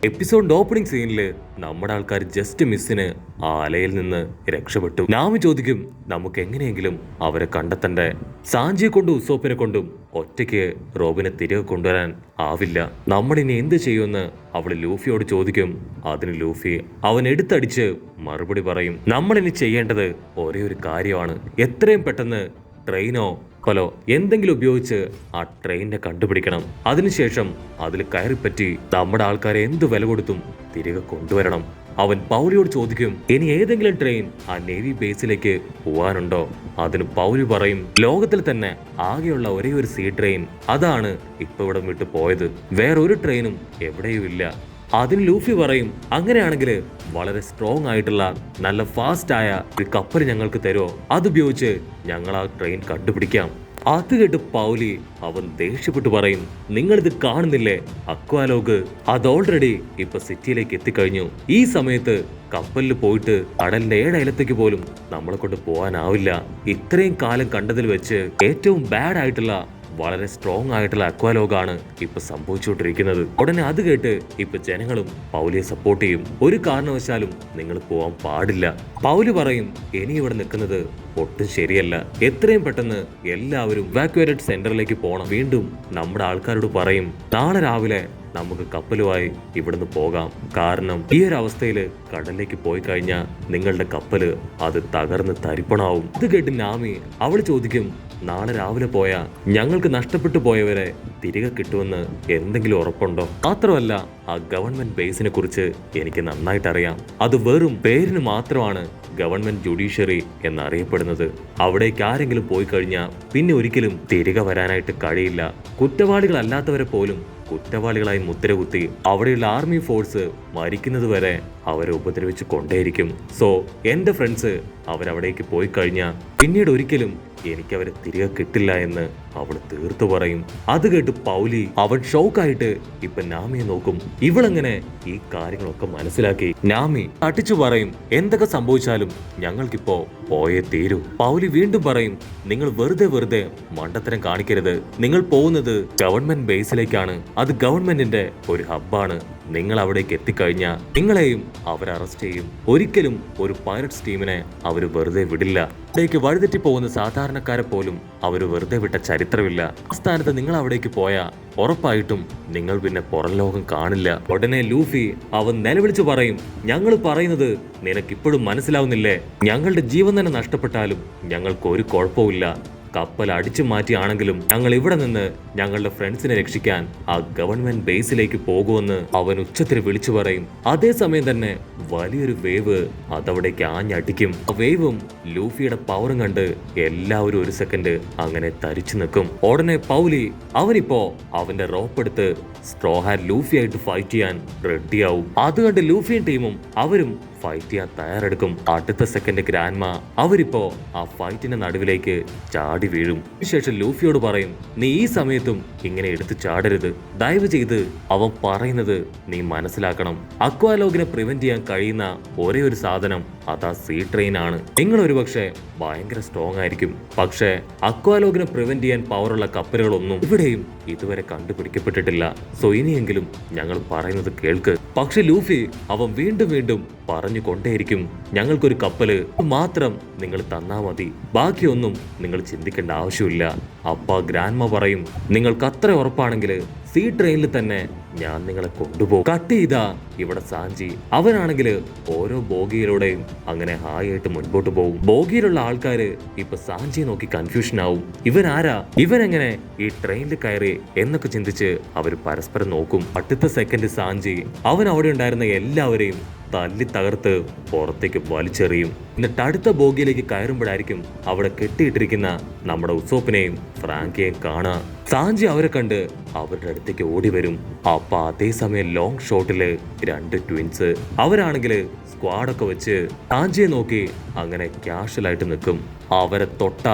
എപ്പിസോഡിന്റെ opening സീനില് നമ്മുടെ ആൾക്കാർ just മിസ്സിന് ആ അലയിൽ നിന്ന് രക്ഷപ്പെട്ടു. നാമി ചോദിക്കും, നമുക്ക് എങ്ങനെയെങ്കിലും അവരെ കണ്ടെത്തണ്ടേ? സാഞ്ചിയെ കൊണ്ടും ഉസോപ്പിനെ കൊണ്ടും ഒറ്റയ്ക്ക് റോബിനെ തിരികെ കൊണ്ടുവരാൻ ആവില്ല. നമ്മളിനി എന്ത് ചെയ്യുമെന്ന് അവള് ലൂഫിയോട് ചോദിക്കും. അതിന് ലൂഫി അവൻ എടുത്തടിച്ച് മറുപടി പറയും, നമ്മളിനി ചെയ്യേണ്ടത് ഒരേ ഒരു കാര്യമാണ്. എത്രയും പെട്ടെന്ന് ട്രെയിനോ കപ്പലോ എന്തെങ്കിലും ഉപയോഗിച്ച് ആ ട്രെയിനിനെ കണ്ടുപിടിക്കണം. അതിനുശേഷം അതിൽ കയറിപ്പറ്റി നമ്മുടെ ആൾക്കാരെ എന്ത് വില കൊടുത്തും തിരികെ കൊണ്ടുവരണം. അവൻ പൗലിയോട് ചോദിക്കും, ഇനി ഏതെങ്കിലും ട്രെയിൻ ആ നേവി ബേസിലേക്ക് പോവാനുണ്ടോ? അതിന് പൗലി പറയും, ലോകത്തിൽ തന്നെ ആകെയുള്ള ഒരേ ഒരു സീ ട്രെയിൻ, അതാണ് ഇപ്പൊ ഇവിടെ വിട്ട് പോയത്. വേറൊരു ട്രെയിനും എവിടെയും ഇല്ല. അതിന് ലൂഫി പറയും, അങ്ങനെയാണെങ്കിൽ വളരെ സ്ട്രോങ് ആയിട്ടുള്ള നല്ല ഫാസ്റ്റ് ആയ ഒരു കപ്പൽ ഞങ്ങൾക്ക് തരുമോ? അതുപയോഗിച്ച് ഞങ്ങൾ ആ ട്രെയിൻ കണ്ടുപിടിക്കാം. അത് കേട്ട് പൗലി അവൻ ദേഷ്യപ്പെട്ടു പറയും, നിങ്ങളിത് കാണുന്നില്ലേ? അക്വാലോഗ് അത് ഓൾറെഡി ഇപ്പൊ സിറ്റിയിലേക്ക് എത്തിക്കഴിഞ്ഞു. ഈ സമയത്ത് കപ്പലിൽ പോയിട്ട് കടലിന്റെ ഏഴയലത്തേക്ക് പോലും നമ്മളെ കൊണ്ട് പോകാനാവില്ല. ഇത്രയും കാലം കണ്ടതിൽ വെച്ച് ഏറ്റവും ബാഡ് ആയിട്ടുള്ള വളരെ സ്ട്രോങ് ആയിട്ടുള്ള അക്വാലോഗാണ് ഇപ്പൊ സംഭവിച്ചുകൊണ്ടിരിക്കുന്നത്. ഉടനെ അത് കേട്ട് ഇപ്പൊ ജനങ്ങളും പൗലിയെ സപ്പോർട്ട് ചെയ്യും. ഒരു കാരണവശാലും നിങ്ങൾ പോവാൻ പാടില്ല. പൗലി പറയും, ഇനി ഇവിടെ നിൽക്കുന്നത് ഒട്ടും ശരിയല്ല. എത്രയും പെട്ടെന്ന് എല്ലാവരും ഇവാക്യുവേറ്റഡ് സെന്ററിലേക്ക് പോകണം. വീണ്ടും നമ്മുടെ ആൾക്കാരോട് പറയും, നാളെ രാവിലെ നമുക്ക് കപ്പലുമായി ഇവിടുന്ന് പോകാം. കാരണം ഈ ഒരു അവസ്ഥയില് കടലിലേക്ക് പോയി കഴിഞ്ഞാൽ നിങ്ങളുടെ കപ്പല് അത് തകർന്ന് തരിപ്പണാവും. ഇത് കേട്ട് നാമി അവൾ ചോദിക്കും, നാളെ രാവിലെ പോയാ ഞങ്ങൾക്ക് നഷ്ടപ്പെട്ടു പോയവരെ തിരികെ കിട്ടുമെന്ന് എന്തെങ്കിലും ഉറപ്പുണ്ടോ? മാത്രമല്ല ആ ഗവൺമെന്റ് ബേസിനെ കുറിച്ച് എനിക്ക് നന്നായിട്ട് അറിയാം. അത് വെറും പേരിന് മാത്രമാണ് ഗവൺമെന്റ് ജുഡീഷ്യറി എന്നറിയപ്പെടുന്നത്. അവിടേക്ക് ആരെങ്കിലും പോയി കഴിഞ്ഞാൽ പിന്നെ ഒരിക്കലും തിരികെ വരാനായിട്ട് കഴിയില്ല. കുറ്റവാളികളല്ലാത്തവരെ പോലും കുറ്റവാളികളായി മുദ്രകുത്തി അവിടെയുള്ള ആർമി ഫോഴ്സ് മരിക്കുന്നത് വരെ അവരെ ഉപദ്രവിച്ച് കൊണ്ടേയിരിക്കും. സോ എന്റെ ഫ്രണ്ട്സ് അവരവിടേക്ക് പോയി കഴിഞ്ഞാൽ പിന്നീട് ഒരിക്കലും എനിക്ക് അവരെ തിരികെ കിട്ടില്ല എന്ന് അവൾ തീർത്തു പറയും. അത് കേട്ട് പൗലി അവൻ ഷോക്കായിട്ട് ഇപ്പൊ നാമിയെ നോക്കും. ഇവളെങ്ങനെ ഈ കാര്യങ്ങളൊക്കെ മനസ്സിലാക്കി? നാമി അടിച്ചു പറയും, എന്തൊക്കെ സംഭവിച്ചാലും ഞങ്ങൾക്കിപ്പോ പോയേ തീരൂ. പൗലി വീണ്ടും പറയും, നിങ്ങൾ വെറുതെ മണ്ടത്തരം കാണിക്കരുത്. നിങ്ങൾ പോകുന്നത് ഗവൺമെന്റ് ബേസിലേക്കാണ്. അത് ഗവൺമെന്റിന്റെ ഒരു ഹബ്ബാണ്. നിങ്ങൾ അവിടേക്ക് എത്തിക്കഴിഞ്ഞാൽ നിങ്ങളെയും അവർ അറസ്റ്റ് ചെയ്യും. ഒരിക്കലും ഒരു പൈററ്റ്സ് ടീമിനെ അവർ വെറുതെ വിടില്ല. അവിടേക്ക് വഴിതെറ്റി പോകുന്ന സാധാരണക്കാരെ പോലും അവർ വെറുതെ വിട്ട ചരിത്രമില്ല. ആ സ്ഥാനത്ത് നിങ്ങൾ അവിടേക്ക് പോയാൽ ഉറപ്പായിട്ടും നിങ്ങൾ പിന്നെ പുറം ലോകം കാണില്ല. ഉടനെ ലൂഫി അവൻ നിലവിളിച്ചു പറയും, ഞങ്ങൾ പറയുന്നത് നിനക്കിപ്പോഴും മനസ്സിലാവുന്നില്ലേ? ഞങ്ങളുടെ ജീവൻ തന്നെ നഷ്ടപ്പെട്ടാലും ഞങ്ങൾക്ക് ഒരു കുഴപ്പമില്ല. കപ്പൽ അടിച്ചു മാറ്റിയാണെങ്കിലും ഞങ്ങൾ ഇവിടെ നിന്ന് ഞങ്ങളുടെ ഫ്രണ്ട്സിനെ രക്ഷിക്കാൻ ആ ഗവൺമെന്റ് ബേസിലേക്ക് പോകുമെന്ന് അവൻ ഉച്ചത്തിൽ വിളിച്ചു പറയും. അതേസമയം തന്നെ വലിയൊരു വേവ് അതവിടേക്ക് ആഞ്ഞടിക്കും. ആ വേവും ലൂഫിയുടെ പവറും കണ്ട് എല്ലാവരും ഒരു സെക്കൻഡ് അങ്ങനെ തരിച്ചു നിൽക്കും. ഉടനെ പൗലി അവനിപ്പോ അവന്റെ റോപ്പ് എടുത്ത് സ്ട്രോ ഹാറ്റ് ലൂഫിയായിട്ട് ഫൈറ്റ് ചെയ്യാൻ റെഡിയാവും. അത് കണ്ട് ലൂഫിയും ടീമും അവരും ഫൈറ്റ് ചെയ്യാൻ തയ്യാറെടുക്കും. അടുത്ത സെക്കൻഡ് ഗ്രാൻഡ്മ അവരിപ്പോ ആ ഫൈറ്റിന്റെ നടുവിലേക്ക് ചാടി വീഴും. ശേഷം ലൂഫിയോട് പറയും, നീ ഈ സമയത്തും ഇങ്ങനെ എടുത്തു ചാടരുത്. ദയവ് ചെയ്ത് അവൻ പറയുന്നത് നീ മനസ്സിലാക്കണം. അക്വാലോഗിനെ പ്രിവെന്റ് ചെയ്യാൻ കഴിയുന്ന ഒരേ ഒരു സാധനം അതാ സീ ട്രെയിൻ ആണ്. നിങ്ങൾ ഒരുപക്ഷെ ഭയങ്കര സ്ട്രോങ് ആയിരിക്കും, പക്ഷേ അക്വാലോഗിനെ പ്രിവെന്റ് ചെയ്യാൻ പവറുള്ള കപ്പലുകളൊന്നും ഇവിടെയും ഇതുവരെ കണ്ടുപിടിക്കപ്പെട്ടിട്ടില്ല. സോ ഇനിയെങ്കിലും ഞങ്ങൾ പറയുന്നത് കേൾക്ക്. പക്ഷെ ലൂഫി അവൻ വീണ്ടും പറഞ്ഞു കൊണ്ടേയിരിക്കും, ഞങ്ങൾക്കൊരു കപ്പല് മാത്രം നിങ്ങൾ തന്നാ മതി, ബാക്കിയൊന്നും നിങ്ങൾ ചിന്തിക്കേണ്ട ആവശ്യമില്ല. അപ്പ ഗ്രാൻഡ്മ പറയും, നിങ്ങൾക്ക് അത്ര ഉറപ്പാണെങ്കിൽ സീ ട്രെയിനിൽ തന്നെ ഞാൻ നിങ്ങളെ കൊണ്ടുപോകും. കട്ട് ചെയ്താ ഇവിടെ സാഞ്ചി അവനാണെങ്കിൽ ഓരോ ബോഗിയിലൂടെയും അങ്ങനെ ഹായായിട്ട് മുൻപോട്ട് പോകും. ബോഗിയിലുള്ള ആൾക്കാര് ഇപ്പൊ സാഞ്ചിയെ നോക്കി കൺഫ്യൂഷൻ ആവും. ഇവൻ ആരാ? ഇവനെങ്ങനെ ഈ ട്രെയിനിൽ കയറി എന്നൊക്കെ ചിന്തിച്ച് അവർ പരസ്പരം നോക്കും. അടുത്ത സെക്കൻഡ് സാഞ്ചി അവൻ അവിടെ ഉണ്ടായിരുന്ന എല്ലാവരെയും തല്ലി തകർത്ത് പുറത്തേക്ക് വലിച്ചെറിയും. എന്നിട്ട് അടുത്ത ബോഗിയിലേക്ക് കയറുമ്പോഴായിരിക്കും അവിടെ കെട്ടിയിട്ടിരിക്കുന്ന നമ്മുടെ ഉസോപ്പിനെയും ഫ്രാങ്കിയെയും കാണാം. സാഞ്ചി അവരെ കണ്ട് അവരുടെ അടുത്തേക്ക് ഓടി വരും. അപ്പൊ അതേസമയം ലോങ് ഷോട്ടില് രണ്ട് ട്വിൻസ് അവരാണെങ്കിൽ സ്ക്വാഡൊക്കെ വെച്ച് സാഞ്ചിയെ നോക്കി അങ്ങനെ ക്യാഷ്വലായിട്ട് നിൽക്കും. അവരെ തൊട്ട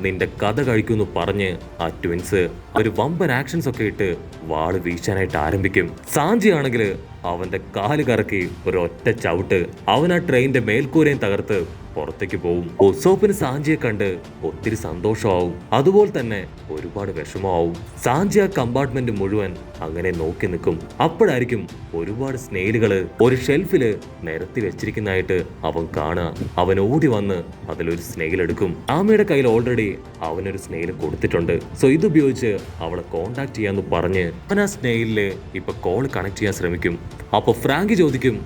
നിന്റെ കഥ കഴിക്കുമെന്ന് പറഞ്ഞ് ആ ട്വിൻസ് ഒരു വമ്പൻ ആക്ഷൻസ് ഒക്കെ ഇട്ട് വാള് വീശാനായിട്ട് ആരംഭിക്കും. സാഞ്ചി ആണെങ്കിൽ അവന്റെ കാല് കറക്കി ഒരൊറ്റ ചവിട്ട് അവൻ ആ ട്രെയിനിന്റെ മേൽക്കൂരയും തകർത്ത് പുറത്തേക്ക് പോവും. ഉസോപ്പിന് സാഞ്ചിയെ കണ്ട് ഒത്തിരി സന്തോഷമാവും, അതുപോലെ തന്നെ ഒരുപാട് വിഷമമാവും. സാഞ്ചി ആ കമ്പാർട്ട്മെന്റ് മുഴുവൻ അങ്ങനെ നോക്കി നിൽക്കും. അപ്പോഴായിരിക്കും ഒരുപാട് സ്നെയിലുകള് ഒരു ഷെൽഫില് നിരത്തി വെച്ചിരിക്കുന്നതായിട്ട് അവൻ കാണുക. അവൻ ഓടി വന്ന് അതിലൊരു സ്നെയിൽ എടുക്കും. ആമയുടെ കയ്യിൽ ഓൾറെഡി അവനൊരു സ്നെയിൽ കൊടുത്തിട്ടുണ്ട്. സോ ഇതുപയോഗിച്ച് അവളെ കോണ്ടാക്ട് ചെയ്യാന്ന് പറഞ്ഞ് അവൻ ആ സ്നെയിലില് ഇപ്പൊ കോൾ കണക്ട് ചെയ്യാൻ ശ്രമിക്കും. അപ്പൊ ഫ്രാങ്കി ചോദിക്കും,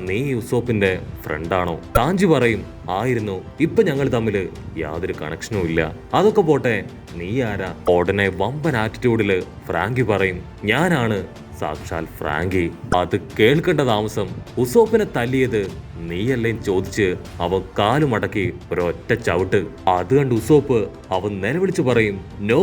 നീ ഉസോപ്പിന്റെ ഫ്രണ്ടാണോ? സാഞ്ചി പറയും, ആയിരുന്നു. ഇപ്പൊ ഞങ്ങൾ തമ്മിൽ യാതൊരു കണക്ഷനും ഇല്ല. അതൊക്കെ പോട്ടെ, നീ ആരാ? ഉടനെ വമ്പൻ ആറ്റിറ്റ്യൂഡില് ഫ്രാങ്കി പറയും, ഞാനാണ് സാക്ഷാൽ ഫ്രാങ്കി. അത് കേൾക്കേണ്ട താമസം ഉസോപ്പിനെ തല്ലിയത് നീയല്ലേ ചോദിച്ച് അവൻ കാലുമടക്കി ഒരൊറ്റ ചവിട്ട്. അത് കണ്ട് ഉസോപ്പ് അവൻ നിലവിളിച്ചു പറയും, നോ,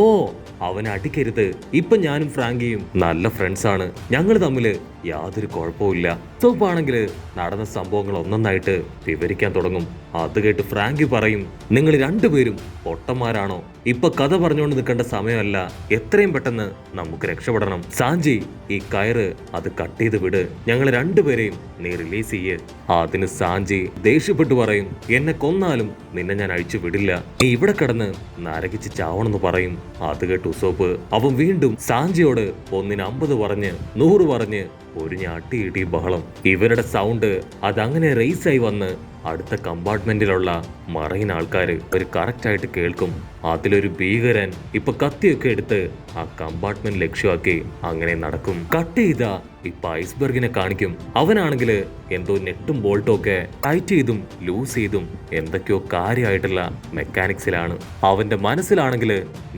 അവനെ അടിക്കരുത്. ഇപ്പൊ ഞാനും ഫ്രാങ്കിയും നല്ല ഫ്രണ്ട്സ് ആണ്, ഞങ്ങൾ തമ്മില് യാതൊരു കുഴപ്പമില്ല. ഉസോപ്പാണെങ്കിൽ നടന്ന സംഭവങ്ങൾ ഒന്നൊന്നായിട്ട് വിവരിക്കാൻ തുടങ്ങും. അത് കേട്ട് ഫ്രാങ്കി പറയും, നിങ്ങൾ രണ്ടുപേരും പൊട്ടന്മാരാണോ? ഇപ്പൊ കഥ പറഞ്ഞുകൊണ്ട് നിൽക്കേണ്ട സമയമല്ല, എത്രയും പെട്ടെന്ന് നമുക്ക് രക്ഷപ്പെടണം. സാഞ്ചി, ഈ കയറ് അത് കട്ട് ചെയ്ത് വിട്, ഞങ്ങൾ രണ്ടുപേരെയും നീ റിലീസ് ചെയ്യ്. അതിന് സാഞ്ചി ദേഷ്യപ്പെട്ടു പറയും, എന്നെ കൊന്നാലും നിന്നെ ഞാൻ അഴിച്ചു വിടില്ല, നീ ഇവിടെ കിടന്ന് നരകിച്ച് ചാവണമെന്ന് പറയും. അത് കേട്ട് ഉസോപ്പ് അവൻ വീണ്ടും സാഞ്ചിയോട് 1-ന് 50 പറഞ്ഞ് 100 പറഞ്ഞ് ഒരു ഞാട്ടിയിടി ബഹളം. ഇവരുടെ സൗണ്ട് അതങ്ങനെ റേസായി വന്ന് അടുത്ത കമ്പാർട്ട്മെന്റിലുള്ള മറൈൻ ആൾക്കാര് ഒരു കറക്റ്റ് ആയിട്ട് കേൾക്കും. അതിലൊരു ഭീകരൻ ഇപ്പൊ കത്തിയൊക്കെ എടുത്ത് ആ കമ്പാർട്ട്മെന്റ് ലക്ഷ്യമാക്കി അങ്ങനെ നടക്കും. കട്ട് ചെയ്ത ഇപ്പൊ ഐസ്ബർഗിനെ കാണിക്കും. അവനാണെങ്കിൽ എന്തോ നെട്ടും ബോൾട്ടും ഒക്കെ ടൈറ്റ് ചെയ്തും ലൂസ് ചെയ്തും എന്തൊക്കെയോ കാര്യമായിട്ടുള്ള മെക്കാനിക്സിലാണ്. അവന്റെ മനസ്സിലാണെങ്കിൽ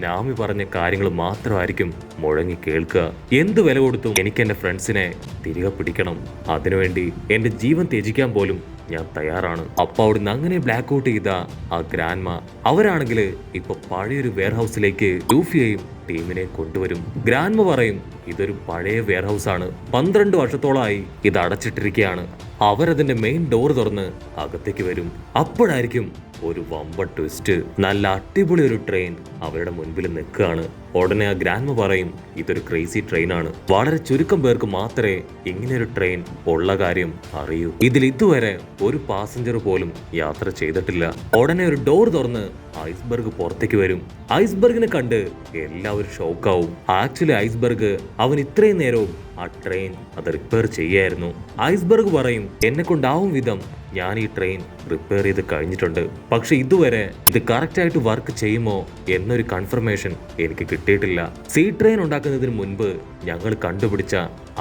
നാമി പറഞ്ഞ കാര്യങ്ങൾ മാത്രമായിരിക്കും മുഴങ്ങി കേൾക്കുക. എന്ത് വില കൊടുത്തും എനിക്ക് എന്റെ ഫ്രണ്ട്സിനെ തിരികെ പിടിക്കണം, അതിനുവേണ്ടി എന്റെ ജീവൻ ത്യജിക്കാൻ പോലും ഞാൻ തയ്യാറാണ്. അപ്പൊ അവിടുന്ന് അങ്ങനെ ബ്ലാക്ക് ഔട്ട് ചെയ്ത ആ ഗ്രാൻഡ്മ അവരാണെങ്കിൽ ഇപ്പൊ പഴയൊരു വെയർഹൗസിലേക്ക് ലൂഫിയെയും ടീമിനെ കൊണ്ടുവരും. ഗ്രാൻഡ്മ പറയും, ഇതൊരു പഴയ വെയർഹൗസ് ആണ്, 12 വർഷത്തോളമായി ഇത് അടച്ചിട്ടിരിക്കുകയാണ്. അവരതിന്റെ മെയിൻ ഡോർ തുറന്ന് അകത്തേക്ക് വരും. അപ്പോഴായിരിക്കും ഒരു വമ്പ ട്വിസ്റ്റ്. നല്ല അടിപൊളി ഒരു ട്രെയിൻ അവരുടെ മുൻപിൽ നിൽക്കുകയാണ്. ഉടനെ ആ ഗ്രാൻഡ്മ പറയും, ഇതൊരു ക്രേസി ട്രെയിനാണ്, വളരെ ചുരുക്കം പേർക്ക് മാത്രമേ ഇങ്ങനെയൊരു ട്രെയിൻ ഉള്ള കാര്യം അറിയൂ, ഇതിൽ ഇതുവരെ ഒരു പാസഞ്ചർ പോലും യാത്ര ചെയ്തിട്ടില്ല. ഉടനെ ഒരു ഡോർ തുറന്ന് ഐസ്ബർഗ് പുറത്തേക്ക് വരും. ഐസ്ബർഗിനെ കണ്ട് എല്ലാവരും ഷോക്കാവും. ആക്ച്വലി ഐസ്ബർഗ് അവൻ ഇത്രയും നേരവും ആ ട്രെയിൻ അത് റിപ്പയർ ചെയ്യായിരുന്നു. ഐസ്ബർഗ് പറയും, എന്നെ കൊണ്ടാവും വിധം ഞാൻ ഈ ട്രെയിൻ റിപ്പയർ ചെയ്ത് കഴിഞ്ഞിട്ടുണ്ട്, പക്ഷെ ഇതുവരെ ഇത് കറക്റ്റ് ആയിട്ട് വർക്ക് ചെയ്യുമോ എന്നൊരു കൺഫർമേഷൻ എനിക്ക് കിട്ടിയിട്ടില്ല. സീ ട്രെയിൻ ഉണ്ടാക്കുന്നതിന് മുൻപ് ഞങ്ങൾ കണ്ടുപിടിച്ച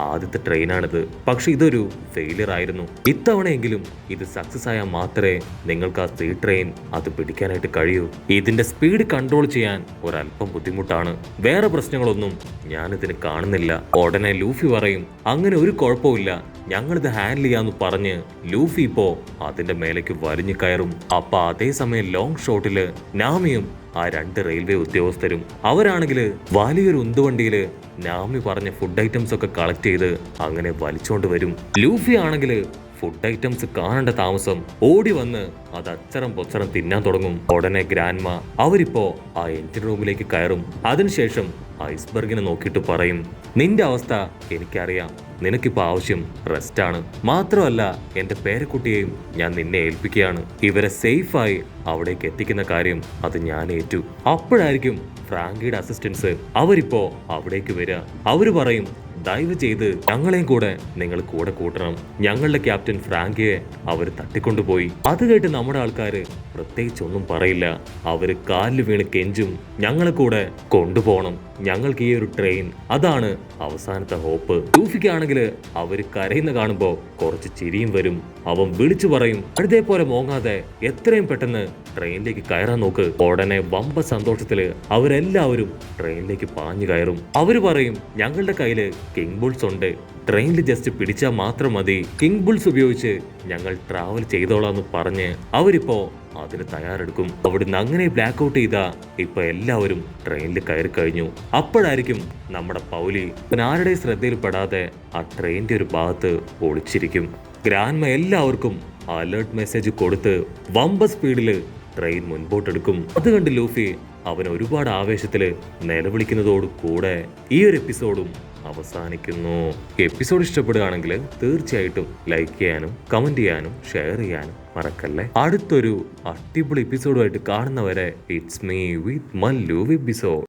ആദ്യത്തെ ട്രെയിനാണിത്, പക്ഷെ ഇതൊരു ഫെയിലിയർ ആയിരുന്നു. ഇത്തവണയെങ്കിലും ഇത് സക്സസ് ആയാൽ മാത്രമേ നിങ്ങൾക്ക് ആ സീ ട്രെയിൻ അത് പിടിക്കാനായിട്ട് കഴിയൂ. ഇതിന്റെ സ്പീഡ് കൺട്രോൾ ചെയ്യാൻ ഒരല്പം ബുദ്ധിമുട്ടാണ്, വേറെ പ്രശ്നങ്ങളൊന്നും ഞാനിതിന് കാണുന്നില്ല. ഉടനെ ലൂഫി പറയും, അങ്ങനെ ഒരു കുഴപ്പമില്ല, ഞങ്ങളിത് ഹാൻഡിൽ ചെയ്യാന്ന് പറഞ്ഞ് ലൂഫി ഇപ്പോ അതിന്റെ മേലേക്ക് വലിഞ്ഞു കയറും. അപ്പൊ അതേസമയം ലോങ് ഷോട്ടില് നാമിയും ആ 2 റെയിൽവേ ഉദ്യോഗസ്ഥരും അവരാണെങ്കിൽ വലിയൊരു ഉന്തുവണ്ടിയില് നാമി പറഞ്ഞ ഫുഡ് ഐറ്റംസ് ഒക്കെ കളക്ട് ചെയ്ത് അങ്ങനെ വലിച്ചോണ്ട് വരും. ലൂഫി ആണെങ്കിൽ ഫുഡ് ഐറ്റംസ് കാണേണ്ട താമസം ഓടി വന്ന് അത് അച്ചറം പൊച്ചറം തിന്നാൻ തുടങ്ങും. ഉടനെ ഗ്രാൻഡ്മ അവരിപ്പോ ആ എൻജിൻ റൂമിലേക്ക് കയറും. അതിനുശേഷം ഐസ്ബർഗിനെ നോക്കിയിട്ട് പറയും, നിന്റെ അവസ്ഥ എനിക്കറിയാം, നിനക്കിപ്പോ ആവശ്യം റെസ്റ്റ് ആണ്. മാത്രമല്ല എന്റെ പേരക്കുട്ടിയെയും ഞാൻ നിന്നെ ഏൽപ്പിക്കുകയാണ്. ഇവരെ സേഫായി അവിടേക്ക് എത്തിക്കുന്ന കാര്യം അത് ഞാൻ ഏറ്റു. അപ്പോഴായിരിക്കും ഫ്രാങ്കിയുടെ അസിസ്റ്റൻസ് അവരിപ്പോ അവിടേക്ക് വരിക. അവര് പറയും, ദയവ് ചെയ്ത് ഞങ്ങളെയും കൂടെ നിങ്ങൾ കൂടെ കൂട്ടണം, ഞങ്ങളുടെ ക്യാപ്റ്റൻ ഫ്രാങ്കിയെ അവർ തട്ടിക്കൊണ്ടുപോയി. അത് കേട്ട് നമ്മുടെ ആൾക്കാര് പ്രത്യേകിച്ചൊന്നും പറയില്ല. അവര് കാലിൽ വീണ് കെഞ്ചും, ഞങ്ങളെ കൂടെ കൊണ്ടുപോകണം, ഞങ്ങൾക്ക് ഈ ഒരു ട്രെയിൻ അതാണ് അവസാനത്തെ ഹോപ്പ്. ലൂഫിക്കാണെങ്കിൽ അവര് കരയുന്ന കാണുമ്പോ കുറച്ച് ചിരിയും വരും. അവൻ വിളിച്ചു പറയും, അതേപോലെ മോങ്ങാതെ എത്രയും പെട്ടെന്ന് ട്രെയിനിലേക്ക് കയറാൻ നോക്ക്. ഉടനെ വമ്പ സന്തോഷത്തില് അവരെല്ലാവരും ട്രെയിനിലേക്ക് പാഞ്ഞു കയറും. അവര് പറയും, ഞങ്ങളുടെ കയ്യില് കിങ് ബുൾസ് ഉണ്ട്, ട്രെയിനിൽ ജസ്റ്റ് പിടിച്ചാൽ മാത്രം മതി, കിങ് ബുൾസ് ഉപയോഗിച്ച് ഞങ്ങൾ ട്രാവൽ ചെയ്തോളാന്ന് പറഞ്ഞ് അവരിപ്പോ അതിന് തയ്യാറെടുക്കും. അവിടുന്ന് അങ്ങനെ ബ്ലാക്ക് ഔട്ട് ചെയ്ത ഇപ്പൊ എല്ലാവരും ട്രെയിനിൽ കയറി കഴിഞ്ഞു. അപ്പോഴായിരിക്കും നമ്മുടെ പൗലി ആരുടെ ശ്രദ്ധയിൽപ്പെടാതെ ആ ട്രെയിനിന്റെ ഒരു ഭാഗത്ത് ഒളിച്ചിരിക്കും. ഗ്രാൻഡ്മ എല്ലാവർക്കും അലേർട്ട് മെസ്സേജ് കൊടുത്ത് വമ്പ സ്പീഡില് ട്രെയിൻ മുൻപോട്ടെടുക്കും. അത് കണ്ട് ലൂഫി അവൻ ഒരുപാട് ആവേശത്തില് നിലവിളിക്കുന്നതോട് കൂടെ ഈ ഒരു എപ്പിസോഡും അവസാനിക്കുന്നു. എപ്പിസോഡ് ഇഷ്ടപ്പെടുകയാണെങ്കിൽ തീർച്ചയായിട്ടും ലൈക്ക് ചെയ്യാനും കമന്റ് ചെയ്യാനും ഷെയർ ചെയ്യാനും മറക്കല്ലേ. അടുത്തൊരു അടിപൊളി എപ്പിസോഡുമായിട്ട് കാണുന്നവരെ it's me with Mallu episode.